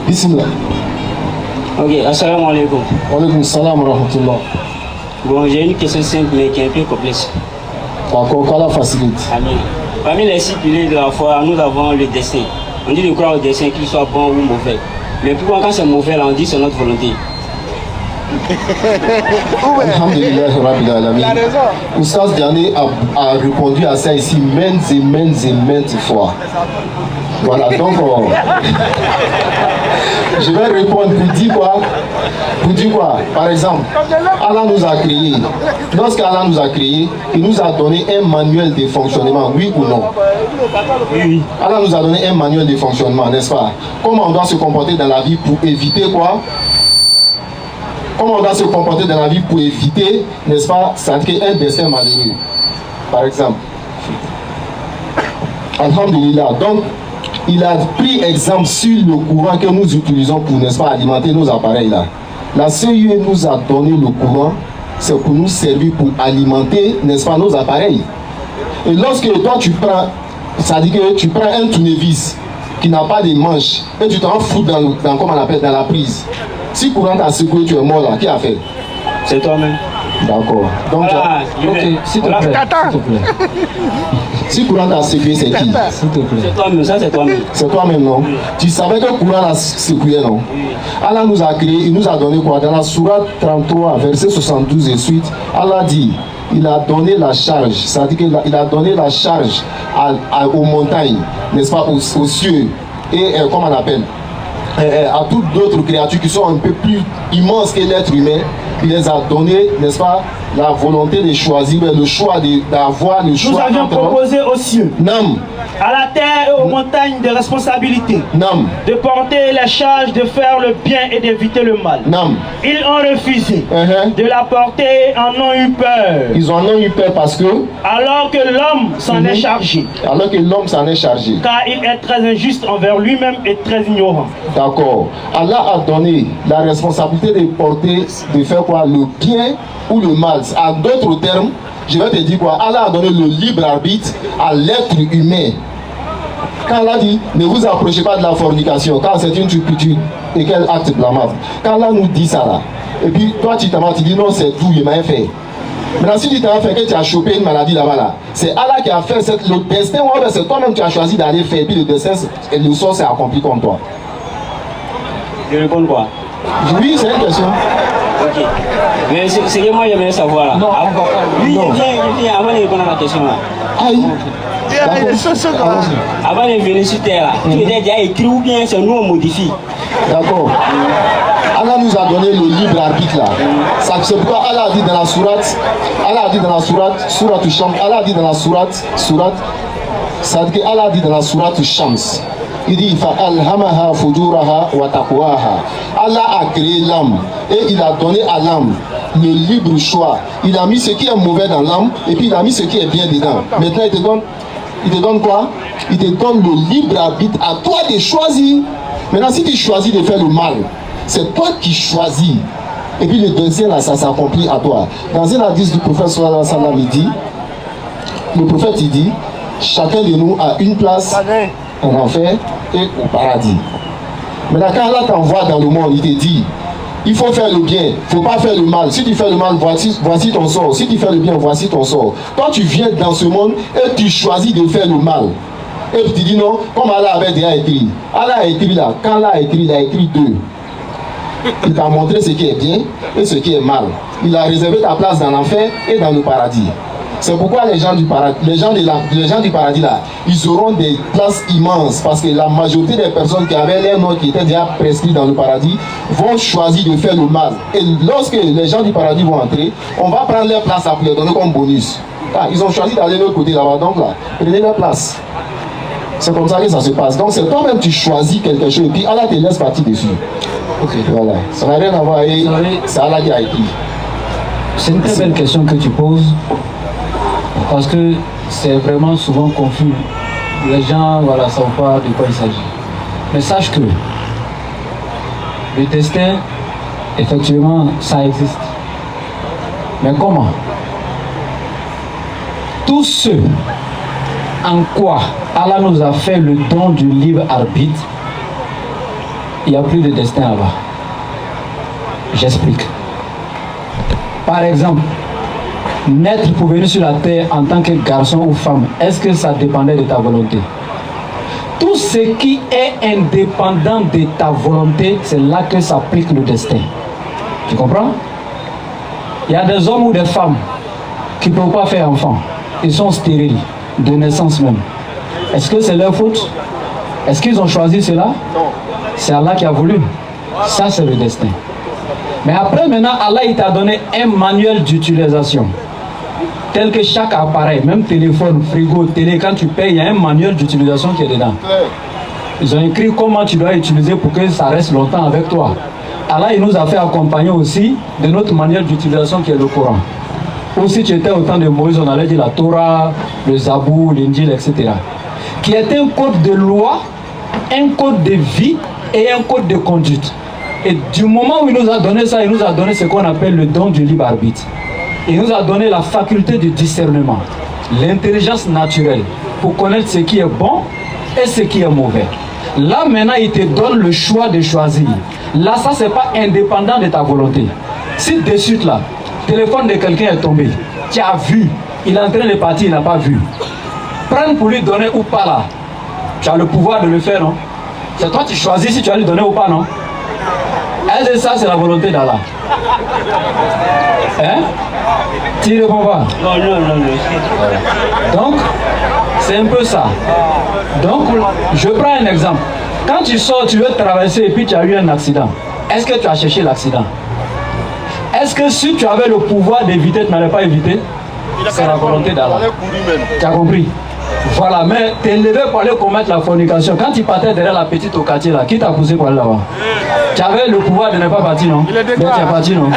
Bismillah. Ok, assalamu alaikum. Wa alaikum salam wa rahmatullah. Bon, j'ai une question simple mais qui est un peu complexe. D'accord, qu'Allah facilite. Amen. Parmi les 6 piliers de la foi, nous avons le destin. On dit de croire au destin, qu'il soit bon ou mauvais. Mais pourquoi quand c'est mauvais, là, on dit c'est notre volonté. Alhamdulillah Rabbil Alamin. Oustaz Diané a répondu à ça ici maintes et maintes fois. Voilà, donc je vais répondre pour dire quoi? Pour dire quoi? Par exemple, Allah nous a créés. Lorsqu'Allah nous a créés, il nous a donné un manuel de fonctionnement, oui ou non? Oui. Allah nous a donné un manuel de fonctionnement, n'est-ce pas? Comment on doit se comporter dans la vie pour éviter quoi? Comment on doit se comporter dans la vie pour éviter, n'est-ce pas, un destin malheureux, par exemple. Alhamdulillah. Donc, il a pris exemple sur le courant que nous utilisons pour, n'est-ce pas, alimenter nos appareils là. La CIE nous a donné le courant, c'est pour nous servir pour alimenter, n'est-ce pas, nos appareils. Et lorsque toi tu prends, ça dit que tu prends un tournevis qui n'a pas de manche et tu t'en fous dans comment on appelle, dans la prise. Si courant t'a secoué, tu es mort là, qui a fait? C'est toi-même. D'accord. Donc, voilà, s'il te plaît. Si courant t'a secoué, c'est qui? S'il te plaît. C'est toi-même, ça c'est toi-même. C'est toi-même, non? Oui. Tu savais que courant t'a secoué, non? Oui. Allah nous a créé, il nous a donné quoi? Dans la sourate 33, verset 72 et suite, Allah dit, il a donné la charge, c'est-à-dire qu'il a donné la charge aux montagnes, n'est-ce pas, aux cieux, et comment on appelle? À toutes d'autres créatures qui sont un peu plus immenses que l'être humain, il les a donné, n'est-ce pas, la volonté de choisir, le choix d'avoir le choix. Nous avions proposé aux cieux, Nam, à la terre et aux montagnes de responsabilité, Nam, de porter la charge de faire le bien et d'éviter le mal. Nam. Ils ont refusé de la porter et en ont eu peur. Ils en ont eu peur parce que alors que l'homme s'en est chargé. Alors que l'homme s'en est chargé. Car il est très injuste envers lui-même et très ignorant. D'accord. Allah a donné la responsabilité de porter, de faire quoi, le bien ou le mal. En d'autres termes, je vais te dire quoi, Allah a donné le libre arbitre à l'être humain. Quand Allah dit, ne vous approchez pas de la fornication, car c'est une turpitude et quel acte blâmable. Quand Allah nous dit ça là, et puis toi tu t'en vas, tu dis non, c'est tout, il m'a fait. Maintenant, si tu t'en fait que tu as chopé une maladie là-bas, là, c'est Allah qui a fait le destin, c'est toi-même qui as choisi d'aller faire, et puis le destin, et le sort s'est accompli comme toi. Je réponds quoi? Oui, c'est une question. Ok. Mais c'est que moi j'aimerais savoir là. Non. Oui, il vient avant de répondre à la question là. Aïe. Avant de venir sur terre là, tu étais déjà écrit ou bien c'est nous on modifie? D'accord. Allah nous a donné le libre arbitre là. C'est pourquoi Allah a dit dans la sourate, sourate Shams, Allah a dit dans la sourate, ça dit que Allah a dit dans la sourate Shams. Il dit فَأَلْهَمَهَا فُجُورَهَا وَتَقْوَاهَا. Allah a créé l'âme et il a donné à l'âme le libre choix. Il a mis ce qui est mauvais dans l'âme et puis il a mis ce qui est bien dedans. Maintenant il te donne quoi? Il te donne le libre arbitre à toi de choisir. Maintenant si tu choisis de faire le mal, c'est toi qui choisis. Et puis le destin là, ça s'accomplit à toi. Dans un hadith du prophète sallallahu alayhi wa sallam, il dit, le prophète il dit, chacun de nous a une place en enfer et au paradis. Maintenant quand Allah t'envoie dans le monde, il te dit, il faut faire le bien, il ne faut pas faire le mal. Si tu fais le mal, voici ton sort. Si tu fais le bien, voici ton sort. Toi tu viens dans ce monde et tu choisis de faire le mal. Et tu dis non, comme Allah avait déjà écrit. Allah a écrit là, quand Allah a écrit, il a écrit deux. Il t'a montré ce qui est bien et ce qui est mal. Il a réservé ta place dans l'enfer et dans le paradis. C'est pourquoi les gens du paradis là, ils auront des places immenses parce que la majorité des personnes qui avaient leur nom qui étaient déjà prescrits dans le paradis vont choisir de faire le mal. Et lorsque les gens du paradis vont entrer, on va prendre leur place pour les donner comme bonus. Ah, ils ont choisi d'aller de l'autre côté là-bas, donc là, prenez leur place. C'est comme ça que ça se passe. Donc c'est toi-même tu choisis quelque chose et puis Allah te laisse partir dessus. Ok. Voilà. Ça n'a rien à voir avec c'est Allah qui a écrit. C'est une très belle question que tu poses parce que c'est vraiment souvent confus. Les gens ne savent pas de quoi il s'agit. Mais sache que le destin, effectivement, ça existe. Mais comment? Tous ceux en quoi Allah nous a fait le don du libre arbitre, il n'y a plus de destin là-bas. J'explique. Par exemple, naître pour venir sur la terre en tant que garçon ou femme, est-ce que ça dépendait de ta volonté? Tout ce qui est indépendant de ta volonté, c'est là que s'applique le destin. Tu comprends? Il y a des hommes ou des femmes qui ne peuvent pas faire enfant. Ils sont stériles, de naissance même. Est-ce que c'est leur faute? Est-ce qu'ils ont choisi cela? C'est Allah qui a voulu. Ça, c'est le destin. Mais après, maintenant, Allah, il t'a donné un manuel d'utilisation. Tel que chaque appareil, même téléphone, frigo, télé, quand tu payes, il y a un manuel d'utilisation qui est dedans. Ils ont écrit comment tu dois utiliser pour que ça reste longtemps avec toi. Allah, il nous a fait accompagner aussi de notre manuel d'utilisation qui est le Coran. Aussi, tu étais au temps de Moïse, on allait dire la Torah, le Zabour, l'Injil, etc. Qui est un code de loi, un code de vie et un code de conduite. Et du moment où il nous a donné ça, il nous a donné ce qu'on appelle le don du libre arbitre. Il nous a donné la faculté de discernement, l'intelligence naturelle, pour connaître ce qui est bon et ce qui est mauvais. Là, maintenant, il te donne le choix de choisir. Là, ça, c'est pas indépendant de ta volonté. Si de suite, là, le téléphone de quelqu'un est tombé, tu as vu, il est en train de partir, il n'a pas vu. Prends pour lui donner ou pas là. Tu as le pouvoir de le faire, non? C'est toi qui choisis si tu vas lui donner ou pas, non? Est-ce que ça, c'est la volonté d'Allah? Hein? Tu ne réponds pas? Non. Donc, c'est un peu ça. Donc, je prends un exemple. Quand tu sors, tu veux traverser et puis tu as eu un accident. Est-ce que tu as cherché l'accident? Est-ce que si tu avais le pouvoir d'éviter, tu n'allais pas éviter? C'est la volonté d'Allah. Tu as compris? Voilà, mais tu es levé pour aller commettre la fornication. Quand tu partais derrière la petite au quartier là, qui t'a poussé pour aller là-bas? Tu avais le pouvoir de ne pas partir, non? Mais tu es parti, non?